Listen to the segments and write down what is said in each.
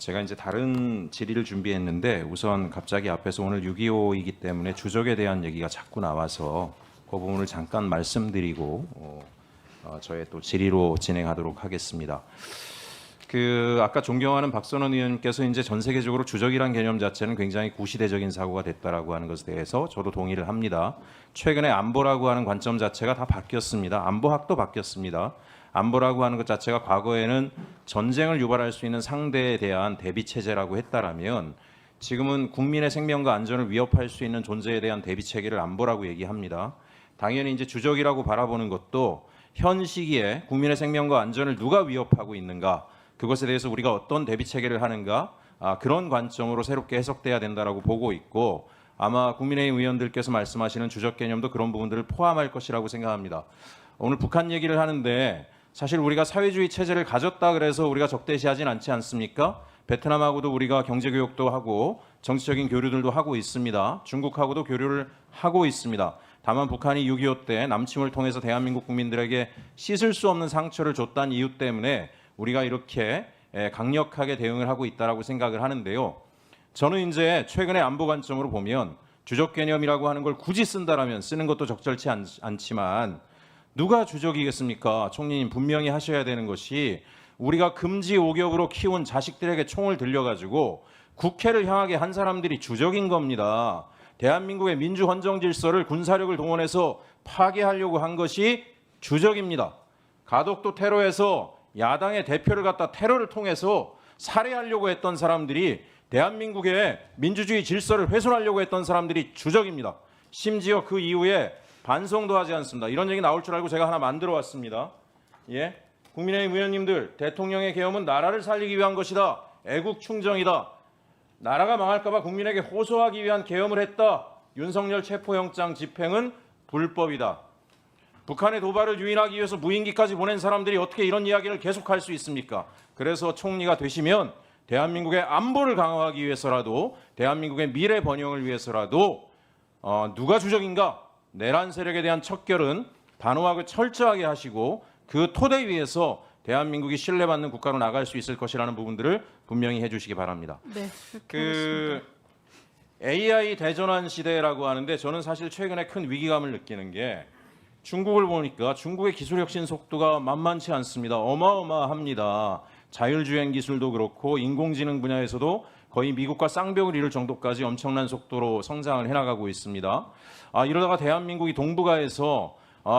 제가 이제 다른 질의를 준비했는데 우선 갑자기 앞에서 오늘 6.25이기 때문에 주적에 대한 얘기가 자꾸 나와서 그 부분을 잠깐 말씀드리고 저의 또 질의로 진행하도록 하겠습니다. 아까 존경하는 박선원 의원님께서 이제 전 세계적으로 주적이란 개념 자체는 굉장히 구시대적인 사고가 됐다라고 하는 것에 대해서 저도 동의를 합니다. 최근에 안보라고 하는 관점 자체가 다 바뀌었습니다. 안보학도 바뀌었습니다. 안보라고 하는 것 자체가 과거에는 전쟁을 유발할 수 있는 상대에 대한 대비 체제라고 했다라면 지금은 국민의 생명과 안전을 위협할 수 있는 존재에 대한 대비 체계를 안보라고 얘기합니다. 당연히 이제 주적이라고 바라보는 것도 현 시기에 국민의 생명과 안전을 누가 위협하고 있는가, 그것에 대해서 우리가 어떤 대비 체계를 하는가, 그런 관점으로 새롭게 해석돼야 된다라고 보고 있고, 아마 국민의힘 의원들께서 말씀하시는 주적 개념도 그런 부분들을 포함할 것이라고 생각합니다. 오늘 북한 얘기를 하는데 사실 우리가 사회주의 체제를 가졌다 그래서 우리가 적대시하진 않지 않습니까? 베트남하고도 우리가 경제교역도 하고 정치적인 교류들도 하고 있습니다. 중국하고도 교류를 하고 있습니다. 다만 북한이 6.25 때 남침을 통해서 대한민국 국민들에게 씻을 수 없는 상처를 줬다는 이유 때문에 우리가 이렇게 강력하게 대응을 하고 있다라고 생각을 하는데요. 저는 이제 최근의 안보 관점으로 보면 주적 개념이라고 하는 걸 굳이 쓴다라면 쓰는 것도 적절치 않지만 누가 주적이겠습니까? 총리님 분명히 하셔야 되는 것이 우리가 금지 오ገብ으로 키운 자식들에게 총을 들려가지고 국회를 향하게 한 사람들이 주적인 겁니다. 대한민국의 민주 헌정 질서를 군사력을 동원해서 파괴하려고 한 것이 주적입니다. 가덕도 테러에서 야당의 대표를 갖다 테러를 통해서 살해하려고 했던 사람들이 대한민국의 민주주의 질서를 훼손하려고 했던 사람들이 주적입니다. 심지어 그 이후에 반성도 하지 않습니다. 이런 얘기 나올 줄 알고 제가 하나 만들어 왔습니다. 국민의힘 의원님들, 대통령의 계엄은 나라를 살리기 위한 것이다. 애국 충정이다. 나라가 망할까 봐 국민에게 호소하기 위한 계엄을 했다. 윤석열 체포영장 집행은 불법이다. 북한의 도발을 유인하기 위해서 무인기까지 보낸 사람들이 어떻게 이런 이야기를 계속할 수 있습니까? 그래서 총리가 되시면 대한민국의 안보를 강화하기 위해서라도, 대한민국의 미래 번영을 위해서라도 누가 주적인가? 내란 세력에 대한 척결은 단호하고 철저하게 하시고 그 토대 위에서 대한민국이 신뢰받는 국가로 나갈 수 있을 것이라는 부분들을 분명히 해주시기 바랍니다. 네, 그렇게 AI 대전환 시대라고 하는데 저는 사실 최근에 큰 위기감을 느끼는 게 중국을 보니까 중국의 기술 혁신 속도가 만만치 않습니다. 어마어마합니다. 자율주행 기술도 그렇고 인공지능 분야에서도 거의 미국과 쌍벽을 이룰 정도까지 엄청난 속도로 성장을 해나가고 있습니다. 이러다가 대한민국이 동북아에서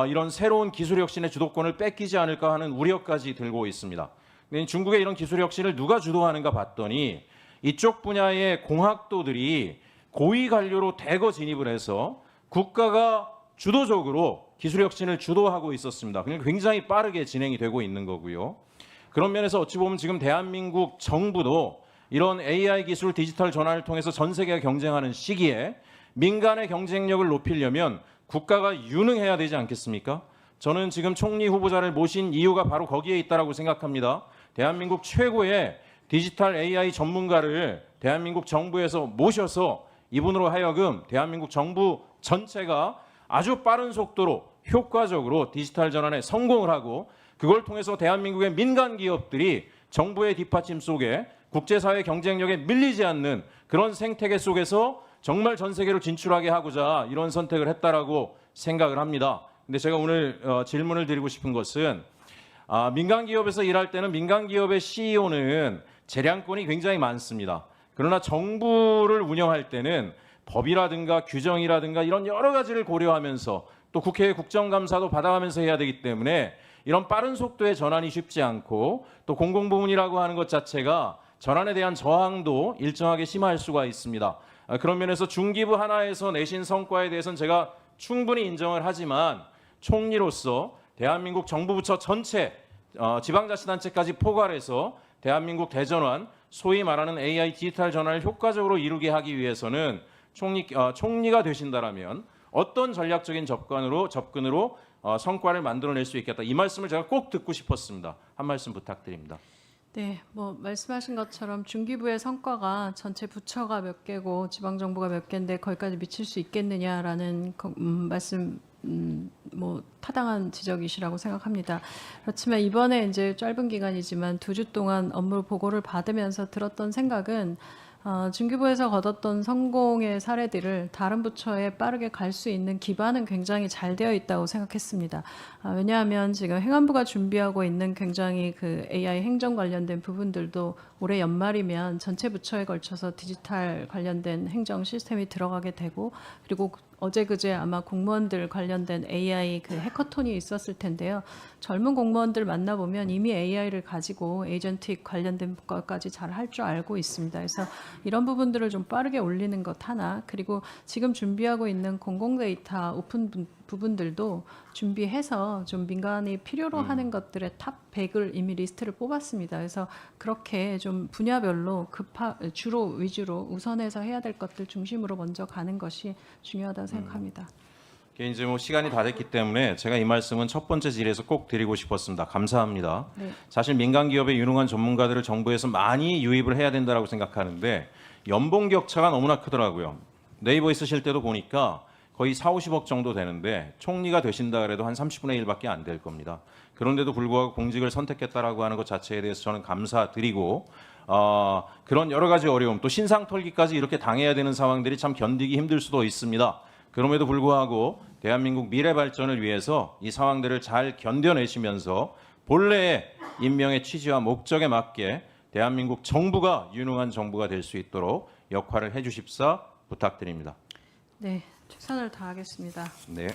이런 새로운 기술 혁신의 주도권을 뺏기지 않을까 하는 우려까지 들고 있습니다. 근데 중국의 이런 기술 혁신을 누가 주도하는가 봤더니 이쪽 분야의 공학도들이 고위 관료로 대거 진입을 해서 국가가 주도적으로 기술 혁신을 주도하고 있었습니다. 그러니까 굉장히 빠르게 진행이 되고 있는 거고요. 그런 면에서 어찌 보면 지금 대한민국 정부도 이런 AI 기술 디지털 전환을 통해서 전 세계가 경쟁하는 시기에 민간의 경쟁력을 높이려면 국가가 유능해야 되지 않겠습니까? 저는 지금 총리 후보자를 모신 이유가 바로 거기에 있다고 생각합니다. 대한민국 최고의 디지털 AI 전문가를 대한민국 정부에서 모셔서 이분으로 하여금 대한민국 정부 전체가 아주 빠른 속도로 효과적으로 디지털 전환에 성공을 하고 그걸 통해서 대한민국의 민간 기업들이 정부의 뒷받침 속에 국제사회 경쟁력에 밀리지 않는 그런 생태계 속에서 정말 전 세계로 진출하게 하고자 이런 선택을 했다라고 생각을 합니다. 근데 제가 오늘 질문을 드리고 싶은 것은 민간 기업에서 일할 때는 민간 기업의 CEO는 재량권이 굉장히 많습니다. 그러나 정부를 운영할 때는 법이라든가 규정이라든가 이런 여러 가지를 고려하면서 또 국회의 국정감사도 받아가면서 해야 되기 때문에 이런 빠른 속도의 전환이 쉽지 않고 또 공공부문이라고 하는 것 자체가 전환에 대한 저항도 일정하게 심할 수가 있습니다. 그런 면에서 중기부 하나에서 내신 성과에 대해서는 제가 충분히 인정을 하지만 총리로서 대한민국 정부 부처 전체 지방자치단체까지 포괄해서 대한민국 대전환, 소위 말하는 AI 디지털 전환을 효과적으로 이루게 하기 위해서는 총리가 되신다라면 어떤 전략적인 접근으로 성과를 만들어낼 수 있겠다. 이 말씀을 제가 꼭 듣고 싶었습니다. 한 말씀 부탁드립니다. 네, 말씀하신 것처럼 중기부의 성과가 전체 부처가 몇 개고 지방정부가 몇 개인데 거기까지 미칠 수 있겠느냐라는 말씀 뭐 타당한 지적이시라고 생각합니다. 그렇지만 이번에 이제 짧은 기간이지만 2주 동안 업무 보고를 받으면서 들었던 생각은 중기부에서 거뒀던 성공의 사례들을 다른 부처에 빠르게 갈 수 있는 기반은 굉장히 잘 되어 있다고 생각했습니다. 왜냐하면 지금 행안부가 준비하고 있는 굉장히 그 AI 행정 관련된 부분들도 올해 연말이면 전체 부처에 걸쳐서 디지털 관련된 행정 시스템이 들어가게 되고, 그리고 어제 그제 아마 공무원들 관련된 AI 그 해커톤이 있었을 텐데요. 젊은 공무원들 만나보면 이미 AI를 가지고 에이전틱 관련된 것까지 잘 할 줄 알고 있습니다. 그래서 이런 부분들을 좀 빠르게 올리는 것 하나, 그리고 지금 준비하고 있는 공공 데이터 오픈 부분들도 준비해서 좀 민간이 필요로 하는 것들의 탑 100을 이미 리스트를 뽑았습니다. 그래서 그렇게 좀 분야별로 주로 위주로 우선해서 해야 될 것들 중심으로 먼저 가는 것이 중요하다고 생각합니다. 이제 뭐 시간이 다 됐기 때문에 제가 이 말씀은 첫 번째 질에서 꼭 드리고 싶었습니다. 감사합니다. 네. 사실 민간 기업의 유능한 전문가들을 정부에서 많이 유입을 해야 된다고 생각하는데 연봉 격차가 너무나 크더라고요. 네이버에 쓰실 때도 보니까 거의 4, 50억 정도 되는데 총리가 되신다 그래도 한 30분의 1밖에 안 될 겁니다. 그런데도 불구하고 공직을 선택했다라고 하는 것 자체에 대해서 저는 감사드리고 그런 여러 가지 어려움 또 신상 털기까지 이렇게 당해야 되는 상황들이 참 견디기 힘들 수도 있습니다. 그럼에도 불구하고 대한민국 미래 발전을 위해서 이 상황들을 잘 견뎌내시면서 본래의 임명의 취지와 목적에 맞게 대한민국 정부가 유능한 정부가 될 수 있도록 역할을 해주십사 부탁드립니다. 네, 최선을 다하겠습니다. 네.